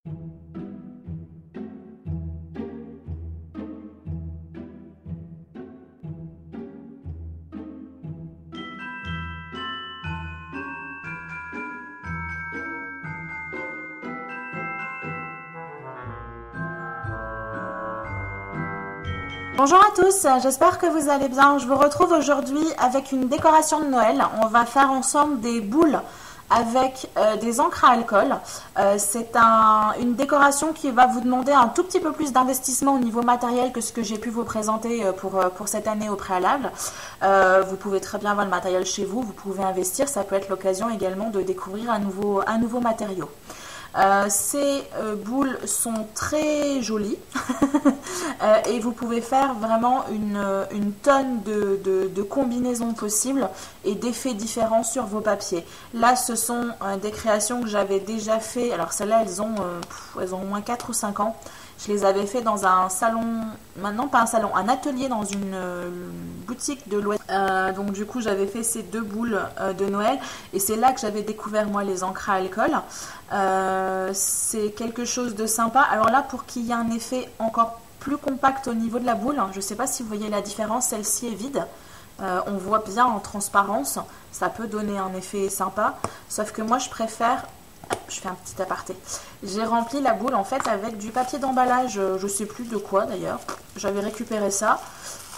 Bonjour à tous, j'espère que vous allez bien. Je vous retrouve aujourd'hui avec une décoration de Noël. On va faire ensemble des boules avec des encres à alcool. C'est une décoration qui va vous demander un tout petit peu plus d'investissement au niveau matériel que ce que j'ai pu vous présenter pour cette année au préalable. Vous pouvez très bien avoir le matériel chez vous, vous pouvez investir. Ça peut être l'occasion également de découvrir un nouveau matériau. Ces boules sont très jolies et vous pouvez faire vraiment une tonne de combinaisons possibles et d'effets différents sur vos papiers. Là, ce sont des créations que j'avais déjà fait. Alors celles-là, elles ont au moins 4 ou 5 ans. Je les avais fait dans un salon, maintenant pas un salon, un atelier dans une boutique de loisirs. Donc du coup j'avais fait ces deux boules de Noël et c'est là que j'avais découvert moi les encres à alcool. C'est quelque chose de sympa. Alors là, pour qu'il y ait un effet encore plus compact au niveau de la boule, je ne sais pas si vous voyez la différence, celle-ci est vide. On voit bien en transparence, ça peut donner un effet sympa, sauf que moi je préfère... Je fais un petit aparté. J'ai rempli la boule en fait avec du papier d'emballage, je sais plus de quoi d'ailleurs. J'avais récupéré ça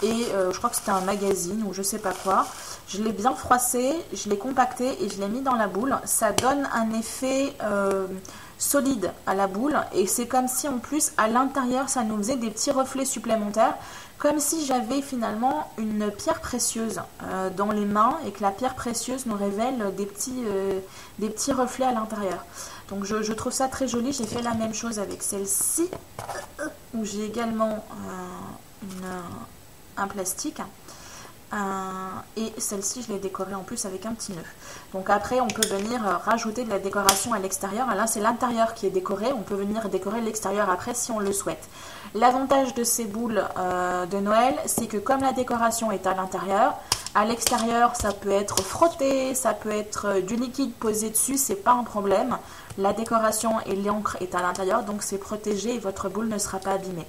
et je crois que c'était un magazine ou je sais pas quoi. Je l'ai bien froissé, je l'ai compacté et je l'ai mis dans la boule. Ça donne un effet solide à la boule et c'est comme si en plus à l'intérieur ça nous faisait des petits reflets supplémentaires, comme si j'avais finalement une pierre précieuse dans les mains et que la pierre précieuse nous révèle des petits reflets à l'intérieur. Donc je trouve ça très joli. J'ai fait la même chose avec celle-ci où j'ai également un plastique. Et celle-ci je l'ai décorée en plus avec un petit nœud. Donc après on peut venir rajouter de la décoration à l'extérieur. Là c'est l'intérieur qui est décoré, on peut venir décorer l'extérieur après si on le souhaite. L'avantage de ces boules de Noël, c'est que comme la décoration est à l'extérieur ça peut être frotté, ça peut être du liquide posé dessus, c'est pas un problème. La décoration et l'encre est à l'intérieur, donc c'est protégé et votre boule ne sera pas abîmée.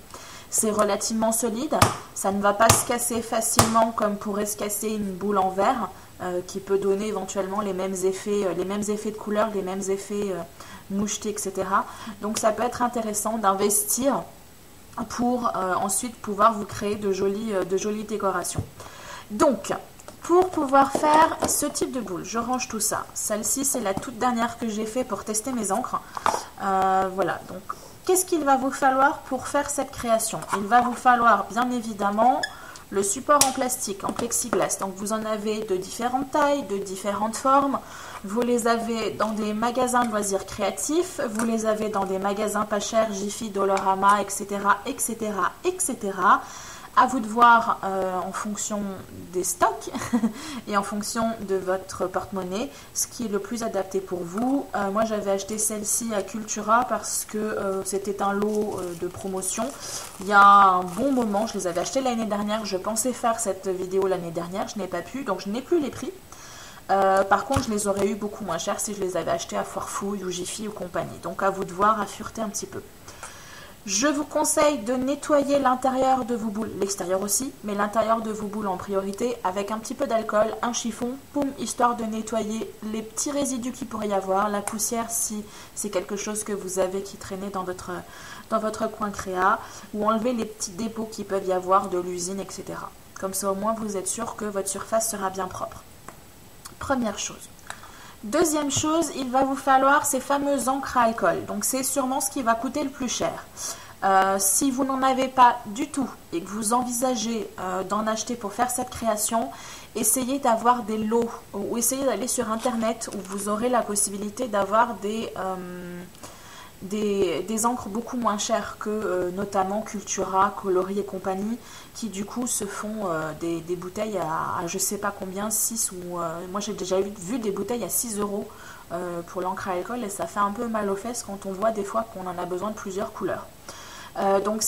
C'est relativement solide, ça ne va pas se casser facilement comme pourrait se casser une boule en verre qui peut donner éventuellement les mêmes effets de couleur, les mêmes effets mouchetés, etc. Donc ça peut être intéressant d'investir pour ensuite pouvoir vous créer de jolies décorations. Donc, pour pouvoir faire ce type de boule, je range tout ça. Celle-ci, c'est la toute dernière que j'ai fait pour tester mes encres. Voilà, donc... Qu'est-ce qu'il va vous falloir pour faire cette création? Il va vous falloir bien évidemment le support en plastique, en plexiglas. Donc vous en avez de différentes tailles, de différentes formes. Vous les avez dans des magasins de loisirs créatifs, vous les avez dans des magasins pas chers, Jiffy, Dollarama, etc., etc., etc. À vous de voir en fonction des stocks et en fonction de votre porte-monnaie ce qui est le plus adapté pour vous. Moi j'avais acheté celle-ci à Cultura parce que c'était un lot de promotion. Il y a un bon moment, je les avais achetés l'année dernière, je pensais faire cette vidéo l'année dernière, je n'ai pas pu, donc je n'ai plus les prix. Par contre je les aurais eu beaucoup moins chers si je les avais achetés à Foirefouille ou Jiffy ou compagnie. Donc à vous de voir, à fureter un petit peu. Je vous conseille de nettoyer l'intérieur de vos boules, l'extérieur aussi, mais l'intérieur de vos boules en priorité avec un petit peu d'alcool, un chiffon, poum, histoire de nettoyer les petits résidus qu'il pourrait y avoir, la poussière si c'est quelque chose que vous avez qui traînait dans votre coin créa, ou enlever les petits dépôts qui peuvent y avoir de l'usine, etc. Comme ça au moins vous êtes sûr que votre surface sera bien propre. Première chose. Deuxième chose, il va vous falloir ces fameuses encres à alcool. Donc c'est sûrement ce qui va coûter le plus cher. Si vous n'en avez pas du tout et que vous envisagez d'en acheter pour faire cette création, essayez d'avoir des lots ou essayez d'aller sur internet où vous aurez la possibilité d'avoir des encres beaucoup moins chères que notamment Cultura, Coloris et compagnie, qui du coup se font des bouteilles à je sais pas combien, 6 ou moi j'ai déjà vu des bouteilles à 6 € pour l'encre à alcool et ça fait un peu mal aux fesses quand on voit des fois qu'on en a besoin de plusieurs couleurs. Donc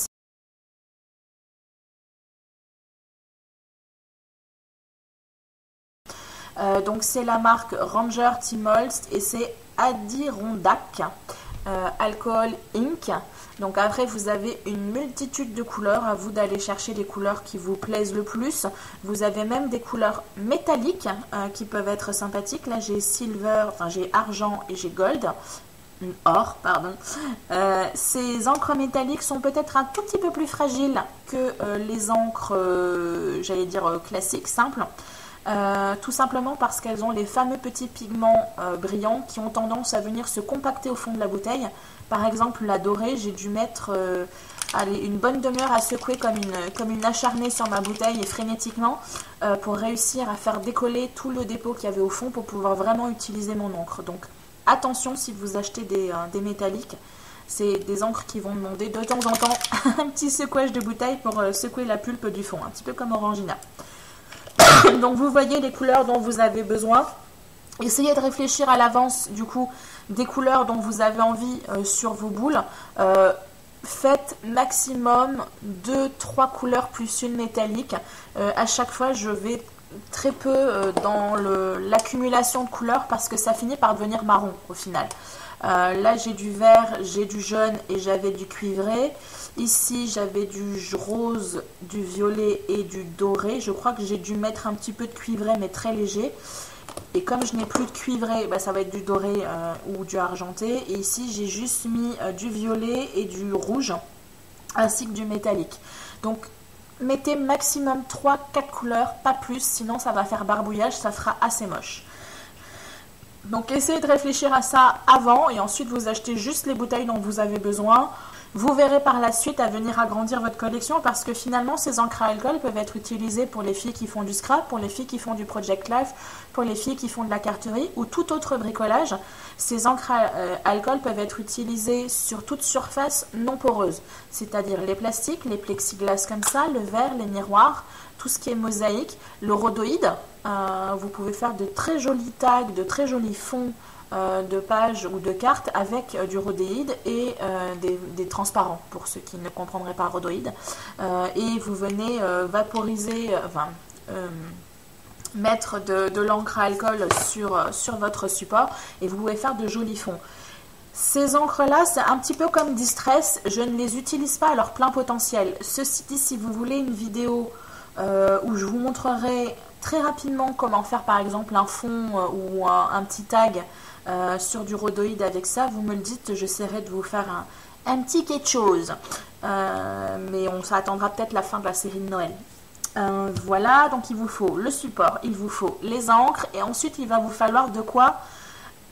c'est la marque Ranger Timols et c'est Adirondack. Alcohol Ink. Donc après vous avez une multitude de couleurs, à vous d'aller chercher les couleurs qui vous plaisent le plus. Vous avez même des couleurs métalliques qui peuvent être sympathiques. Là j'ai silver, enfin j'ai argent et j'ai gold. Or, pardon. Ces encres métalliques sont peut-être un tout petit peu plus fragiles que les encres, j'allais dire classiques, simples. Tout simplement parce qu'elles ont les fameux petits pigments brillants qui ont tendance à venir se compacter au fond de la bouteille. Par exemple, la dorée, j'ai dû mettre allez, une bonne demi-heure à secouer comme une acharnée sur ma bouteille et frénétiquement pour réussir à faire décoller tout le dépôt qu'il y avait au fond pour pouvoir vraiment utiliser mon encre. Donc attention si vous achetez des métalliques, c'est des encres qui vont demander de temps en temps un petit secouage de bouteille pour secouer la pulpe du fond, un petit peu comme Orangina. Donc vous voyez les couleurs dont vous avez besoin. Essayez de réfléchir à l'avance du coup des couleurs dont vous avez envie sur vos boules. Faites maximum 2-3 couleurs plus une métallique. À chaque fois je vais très peu dans l'accumulation de couleurs parce que ça finit par devenir marron au final. Là j'ai du vert, j'ai du jaune et j'avais du cuivré. Ici j'avais du rose, du violet et du doré. Je crois que j'ai dû mettre un petit peu de cuivré mais très léger. Et comme je n'ai plus de cuivré, bah, ça va être du doré ou du argenté. Et ici j'ai juste mis du violet et du rouge ainsi que du métallique. Donc mettez maximum 3-4 couleurs, pas plus, sinon ça va faire barbouillage, ça fera assez moche. Donc essayez de réfléchir à ça avant et ensuite vous achetez juste les bouteilles dont vous avez besoin. Vous verrez par la suite à venir agrandir votre collection parce que finalement ces encres à alcool peuvent être utilisées pour les filles qui font du scrap, pour les filles qui font du project life, pour les filles qui font de la carterie ou tout autre bricolage. Ces encres à alcool peuvent être utilisées sur toute surface non poreuse, c'est-à-dire les plastiques, les plexiglas comme ça, le verre, les miroirs, tout ce qui est mosaïque, le rhodoïde. Vous pouvez faire de très jolis tags, de très jolis fonds de pages ou de cartes avec du rhodéide et des transparents pour ceux qui ne comprendraient pas rhodoïde. Et vous venez vaporiser, mettre de l'encre à alcool sur votre support et vous pouvez faire de jolis fonds. Ces encres-là, c'est un petit peu comme Distress, je ne les utilise pas à leur plein potentiel. Ceci dit, si vous voulez une vidéo où je vous montrerai très rapidement comment faire par exemple un fond ou un petit tag sur du rhodoïde avec ça, vous me le dites, j'essaierai de vous faire un petit quelque chose. Mais on s'attendra peut-être la fin de la série de Noël. Voilà, donc il vous faut le support, il vous faut les encres et ensuite il va vous falloir de quoi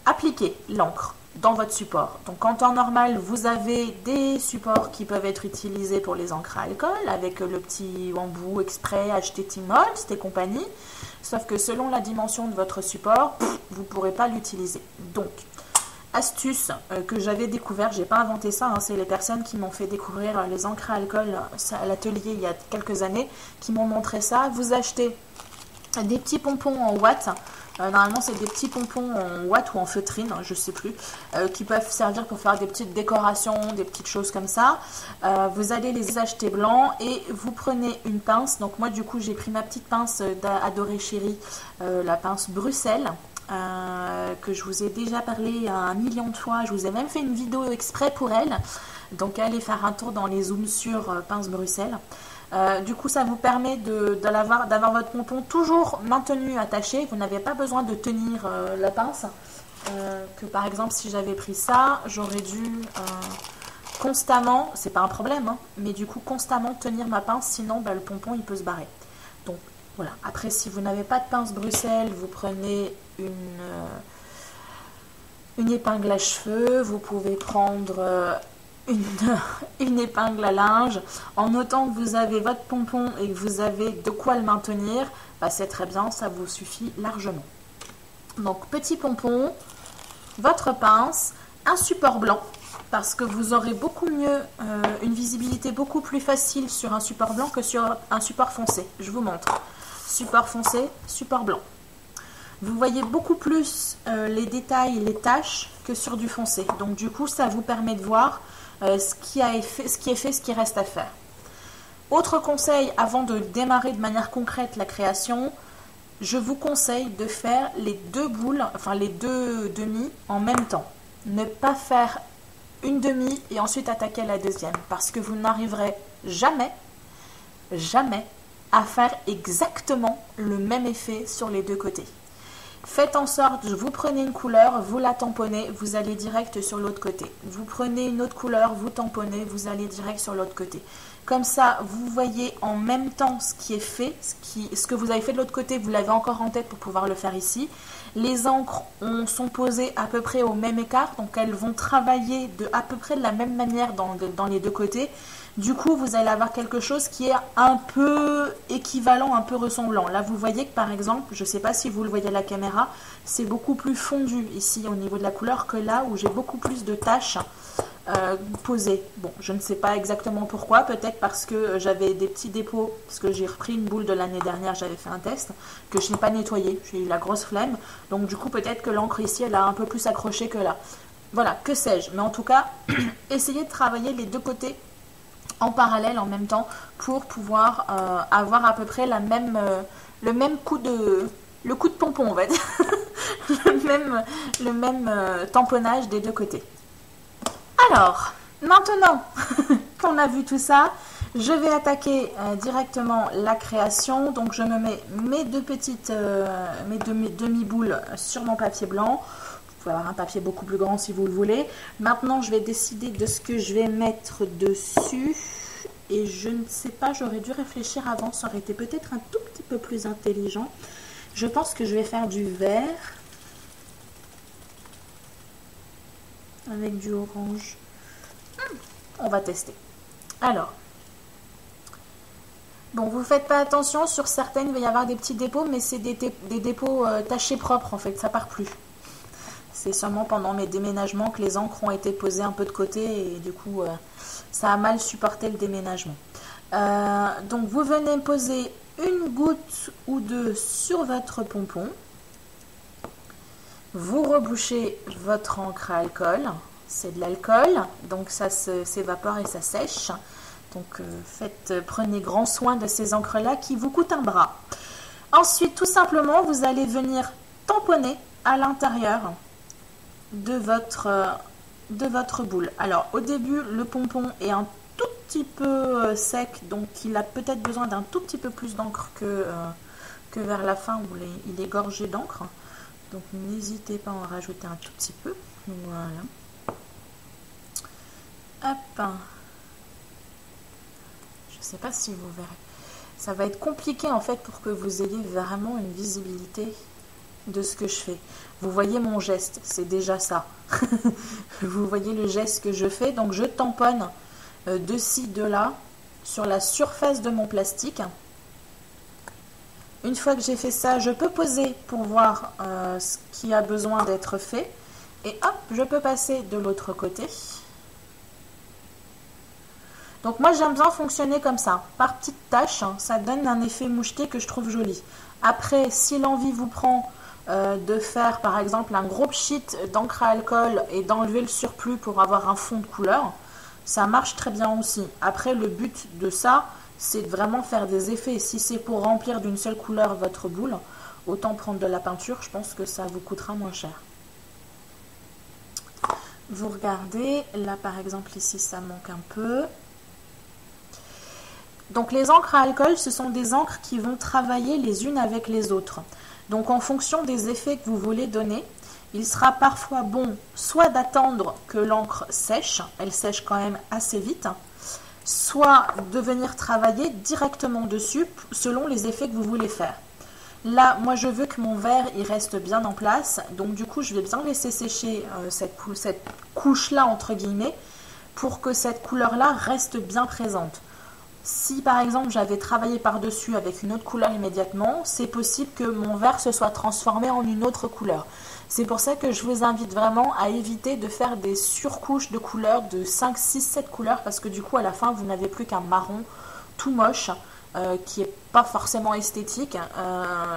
appliquer l'encre dans votre support. Donc en temps normal, vous avez des supports qui peuvent être utilisés pour les encres à alcool avec le petit embout exprès acheté Tmall et compagnie. Sauf que selon la dimension de votre support, vous ne pourrez pas l'utiliser. Donc, astuce que j'avais découvert, j'ai pas inventé ça, hein, c'est les personnes qui m'ont fait découvrir les encres à alcool à l'atelier il y a quelques années, qui m'ont montré ça. Vous achetez des petits pompons en watts. Normalement, c'est des petits pompons en watts ou en feutrine, je ne sais plus, qui peuvent servir pour faire des petites décorations, des petites choses comme ça. Vous allez les acheter blancs et vous prenez une pince. Donc moi, du coup, j'ai pris ma petite pince d'Adorée Chérie, la pince Bruxelles, que je vous ai déjà parlé 1 million de fois. Je vous ai même fait une vidéo exprès pour elle. Donc allez faire un tour dans les zooms sur pince Bruxelles. Du coup ça vous permet d'avoir votre pompon toujours maintenu attaché, vous n'avez pas besoin de tenir la pince, que par exemple si j'avais pris ça, j'aurais dû constamment, c'est pas un problème, hein, mais du coup constamment tenir ma pince, sinon le pompon il peut se barrer. Donc voilà, après si vous n'avez pas de pince Bruxelles, vous prenez une épingle à cheveux, vous pouvez prendre une épingle à linge. En notant que vous avez votre pompon et que vous avez de quoi le maintenir, c'est très bien, ça vous suffit largement. Donc petit pompon, votre pince, un support blanc, parce que vous aurez beaucoup mieux, une visibilité beaucoup plus facile sur un support blanc que sur un support foncé. Je vous montre. Support foncé, support blanc. Vous voyez beaucoup plus les détails, les taches que sur du foncé. Donc du coup, ça vous permet de voir ce qui est fait, ce qui reste à faire. Autre conseil, avant de démarrer de manière concrète la création, je vous conseille de faire les deux boules, enfin les deux demi en même temps. Ne pas faire une demi et ensuite attaquer la deuxième. Parce que vous n'arriverez jamais, jamais à faire exactement le même effet sur les deux côtés. Faites en sorte, vous prenez une couleur, vous la tamponnez, vous allez direct sur l'autre côté. Vous prenez une autre couleur, vous tamponnez, vous allez direct sur l'autre côté. Comme ça, vous voyez en même temps ce qui est fait, ce que vous avez fait de l'autre côté, vous l'avez encore en tête pour pouvoir le faire ici. Les encres sont posées à peu près au même écart, donc elles vont travailler à peu près de la même manière dans les deux côtés. Du coup, vous allez avoir quelque chose qui est un peu équivalent, un peu ressemblant. Là, vous voyez que par exemple, je ne sais pas si vous le voyez à la caméra, c'est beaucoup plus fondu ici au niveau de la couleur que là où j'ai beaucoup plus de taches posées. Bon, je ne sais pas exactement pourquoi, peut-être parce que j'avais des petits dépôts, parce que j'ai repris une boule de l'année dernière, j'avais fait un test, que je n'ai pas nettoyé, j'ai eu la grosse flemme. Donc du coup, peut-être que l'encre ici, elle a un peu plus accroché que là. Voilà, que sais-je. Mais en tout cas, essayez de travailler les deux côtés en parallèle en même temps pour pouvoir avoir à peu près le même coup de pompon, on va dire. le même tamponnage des deux côtés. Alors, maintenant qu'on a vu tout ça, je vais attaquer directement la création. Donc je me mets mes deux petites mes demi-boules sur mon papier blanc. Vous pouvez avoir un papier beaucoup plus grand si vous le voulez. Maintenant, je vais décider de ce que je vais mettre dessus. Et je ne sais pas, j'aurais dû réfléchir avant. Ça aurait été peut-être un tout petit peu plus intelligent. Je pense que je vais faire du vert avec du orange. On va tester. Alors, bon, vous ne faites pas attention. Sur certaines, il va y avoir des petits dépôts, mais c'est des dépôts tachés propres en fait. Ça part plus. C'est seulement pendant mes déménagements que les encres ont été posées un peu de côté et du coup, ça a mal supporté le déménagement. Donc, vous venez poser une goutte ou deux sur votre pompon. Vous rebouchez votre encre à alcool. C'est de l'alcool, donc ça s'évapore et ça sèche. Donc, prenez grand soin de ces encres-là qui vous coûtent un bras. Ensuite, tout simplement, vous allez venir tamponner à l'intérieur de votre boule. Alors au début le pompon est un tout petit peu sec, donc il a peut-être besoin d'un tout petit peu plus d'encre que vers la fin où il est gorgé d'encre. Donc n'hésitez pas à en rajouter un tout petit peu. Voilà. Hop. Je ne sais pas si vous verrez. Ça va être compliqué en fait pour que vous ayez vraiment une visibilité de ce que je fais. Vous voyez mon geste, c'est déjà ça. Vous voyez le geste que je fais. Donc je tamponne de ci, de là sur la surface de mon plastique. Une fois que j'ai fait ça, je peux poser pour voir ce qui a besoin d'être fait. Et hop, je peux passer de l'autre côté. Donc moi j'aime bien fonctionner comme ça, par petites tâches. Ça donne un effet moucheté que je trouve joli. Après, si l'envie vous prend de faire par exemple un gros sheet d'encre à alcool et d'enlever le surplus pour avoir un fond de couleur, ça marche très bien aussi. Après, le but de ça, c'est de vraiment faire des effets. Si c'est pour remplir d'une seule couleur votre boule, autant prendre de la peinture, je pense que ça vous coûtera moins cher. Vous regardez, là par exemple ici ça manque un peu. Donc les encres à alcool, ce sont des encres qui vont travailler les unes avec les autres. Donc en fonction des effets que vous voulez donner, il sera parfois bon soit d'attendre que l'encre sèche, elle sèche quand même assez vite, soit de venir travailler directement dessus selon les effets que vous voulez faire. Là, moi je veux que mon verre il reste bien en place, donc du coup je vais bien laisser sécher cette couche-là entre guillemets pour que cette couleur-là reste bien présente. Si par exemple j'avais travaillé par-dessus avec une autre couleur immédiatement, c'est possible que mon verre se soit transformé en une autre couleur. C'est pour ça que je vous invite vraiment à éviter de faire des surcouches de couleurs de 5, 6, 7 couleurs parce que du coup à la fin vous n'avez plus qu'un marron tout moche qui n'est pas forcément esthétique,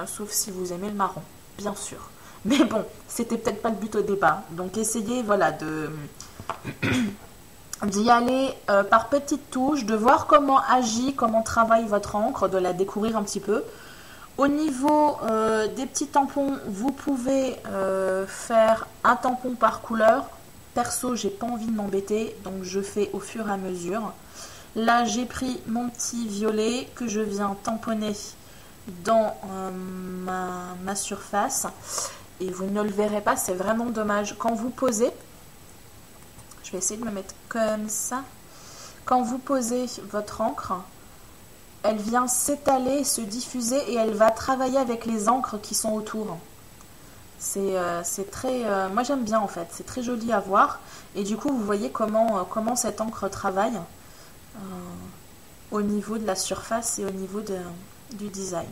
sauf si vous aimez le marron, bien sûr. Mais bon, c'était peut-être pas le but au départ. Donc essayez voilà, d'y aller par petites touches, de voir comment agit, comment travaille votre encre, de la découvrir un petit peu. Au niveau des petits tampons, vous pouvez faire un tampon par couleur perso, j'ai pas envie de m'embêter, donc je fais au fur et à mesure. Là, j'ai pris mon petit violet que je viens tamponner dans ma surface. Et vous ne le verrez pas, c'est vraiment dommage. Quand vous posez, je vais essayer de me mettre comme ça. Quand vous posez votre encre, elle vient s'étaler, se diffuser et elle va travailler avec les encres qui sont autour. C'est très... moi j'aime bien en fait, c'est très joli à voir. Et du coup, vous voyez comment cette encre travaille au niveau de la surface et au niveau du design.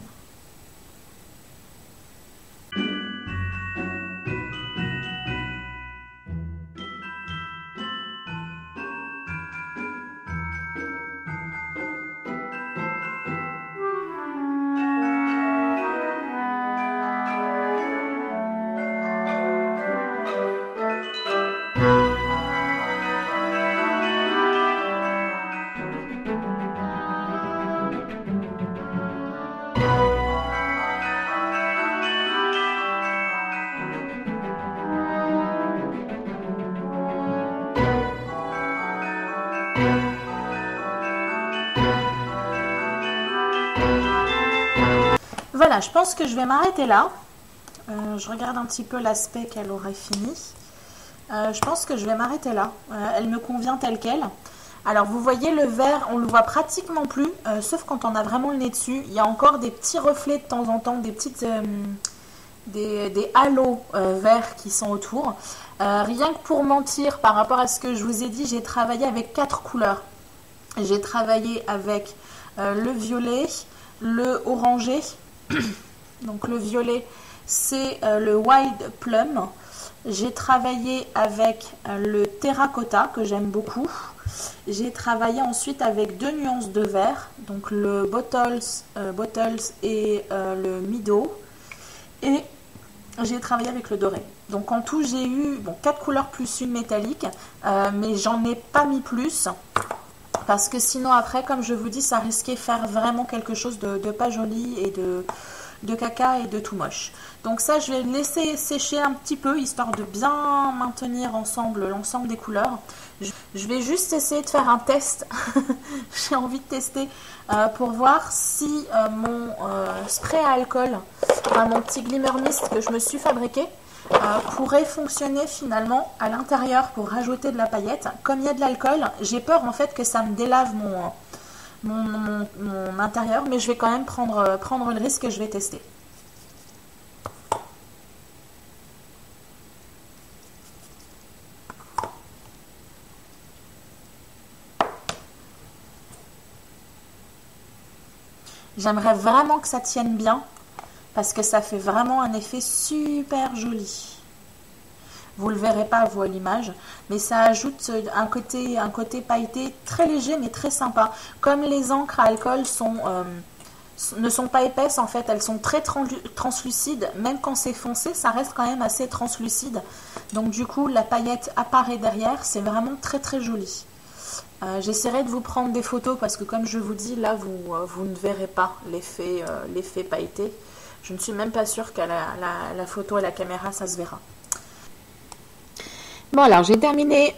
Voilà, je pense que je vais m'arrêter là. Je regarde un petit peu l'aspect qu'elle aurait fini. Je pense que je vais m'arrêter là. Elle me convient telle qu'elle. Alors, vous voyez le vert, on le voit pratiquement plus, sauf quand on a vraiment le nez dessus. Il y a encore des petits reflets de temps en temps, des petites... des halos verts qui sont autour. Rien que pour mentir, par rapport à ce que je vous ai dit, j'ai travaillé avec 4 couleurs. J'ai travaillé avec le violet, le orangé. Donc le violet, c'est le Wild Plum. J'ai travaillé avec le terracotta, que j'aime beaucoup. J'ai travaillé ensuite avec 2 nuances de vert, donc le Bottles et le Mido. Et j'ai travaillé avec le doré. Donc en tout, j'ai eu 4 couleurs plus une métallique, mais j'en ai pas mis plus. Parce que sinon après, comme je vous dis, ça risquait de faire vraiment quelque chose de pas joli et de caca et de tout moche. Donc ça, je vais le laisser sécher un petit peu, histoire de bien maintenir ensemble l'ensemble des couleurs. Je vais juste essayer de faire un test. J'ai envie de tester pour voir si mon spray à alcool, mon petit glimmer mist que je me suis fabriqué, pourrait fonctionner finalement à l'intérieur pour rajouter de la paillette. Comme il y a de l'alcool, j'ai peur en fait que ça me délave mon intérieur, mais je vais quand même prendre le risque et je vais tester. J'aimerais vraiment que ça tienne bien parce que ça fait vraiment un effet super joli. Vous ne le verrez pas vous à l'image, mais ça ajoute un côté pailleté très léger mais très sympa. Comme les encres à alcool ne sont pas épaisses en fait, elles sont très translucides. Même quand c'est foncé, ça reste quand même assez translucide. Donc du coup, la paillette apparaît derrière, c'est vraiment très très joli. J'essaierai de vous prendre des photos parce que comme je vous dis, là vous ne verrez pas l'effet pailleté. Je ne suis même pas sûre qu'à la photo à la caméra ça se verra. Bon alors j'ai terminé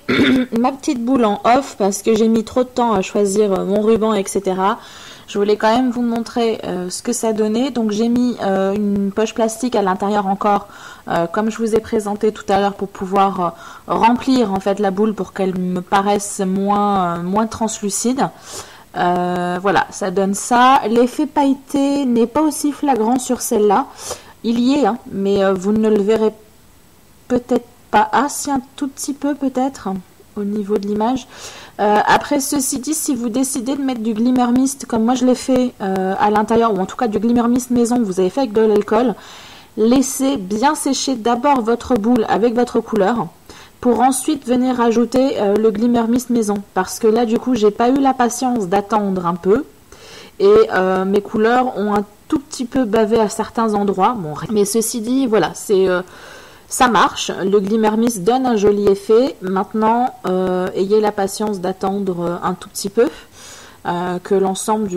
ma petite boule en off parce que j'ai mis trop de temps à choisir mon ruban etc. Je voulais quand même vous montrer ce que ça donnait. Donc j'ai mis une poche plastique à l'intérieur encore comme je vous ai présenté tout à l'heure pour pouvoir remplir en fait la boule pour qu'elle me paraisse moins translucide. Voilà, ça donne ça. L'effet pailleté n'est pas aussi flagrant sur celle-là. Il y est, hein, mais vous ne le verrez peut-être pas. Ah, si, un tout petit peu peut-être au niveau de l'image. Après, ceci dit, si vous décidez de mettre du glimmer mist, comme moi je l'ai fait à l'intérieur, ou en tout cas du glimmer mist maison que vous avez fait avec de l'alcool, laissez bien sécher d'abord votre boule avec votre couleur, pour ensuite venir rajouter le glimmer mist maison. Parce que là, du coup, j'ai pas eu la patience d'attendre un peu. Et mes couleurs ont un tout petit peu bavé à certains endroits. Bon, mais ceci dit, voilà, ça marche. Le glimmer mist donne un joli effet. Maintenant, ayez la patience d'attendre un tout petit peu. Que l'ensemble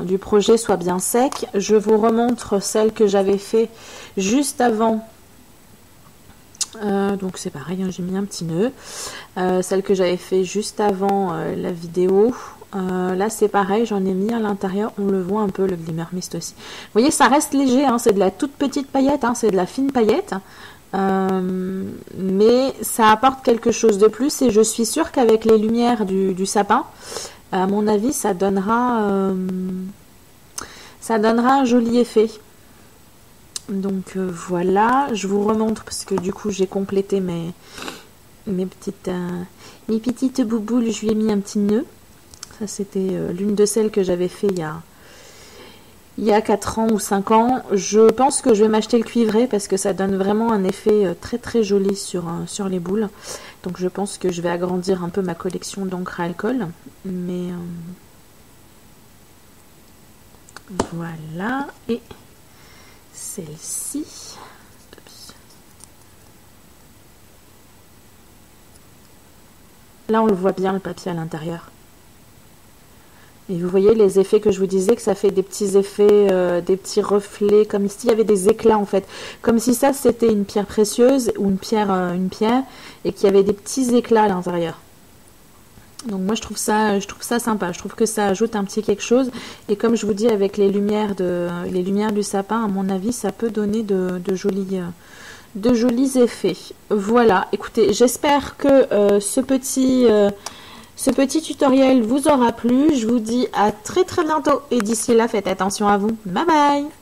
du projet soit bien sec. Je vous remontre celle que j'avais fait juste avant Donc c'est pareil, hein, j'ai mis un petit nœud. Celle que j'avais fait juste avant la vidéo. Là c'est pareil, j'en ai mis à l'intérieur, on le voit un peu le Glimmer Mist aussi. Vous voyez, ça reste léger, hein, c'est de la toute petite paillette, hein, c'est de la fine paillette. Mais ça apporte quelque chose de plus et je suis sûre qu'avec les lumières du sapin, à mon avis, ça donnera un joli effet. Donc voilà, je vous remontre parce que du coup j'ai complété mes petites bouboules, je lui ai mis un petit nœud. Ça c'était l'une de celles que j'avais fait il y a 4 ans ou 5 ans. Je pense que je vais m'acheter le cuivré parce que ça donne vraiment un effet très très joli sur les boules. Donc je pense que je vais agrandir un peu ma collection d'encre à alcool. Mais voilà, et celle-ci. Là on le voit bien le papier à l'intérieur. Et vous voyez les effets que je vous disais, que ça fait des petits effets, des petits reflets, comme s'il y avait des éclats en fait. Comme si ça c'était une pierre précieuse ou une pierre, et qu'il y avait des petits éclats à l'intérieur. Donc moi je trouve ça sympa, je trouve que ça ajoute un petit quelque chose. Et comme je vous dis, avec les lumières du sapin, à mon avis, ça peut donner de jolis effets. Voilà, écoutez, j'espère que ce petit tutoriel vous aura plu. Je vous dis à très très bientôt et d'ici là, faites attention à vous. Bye bye!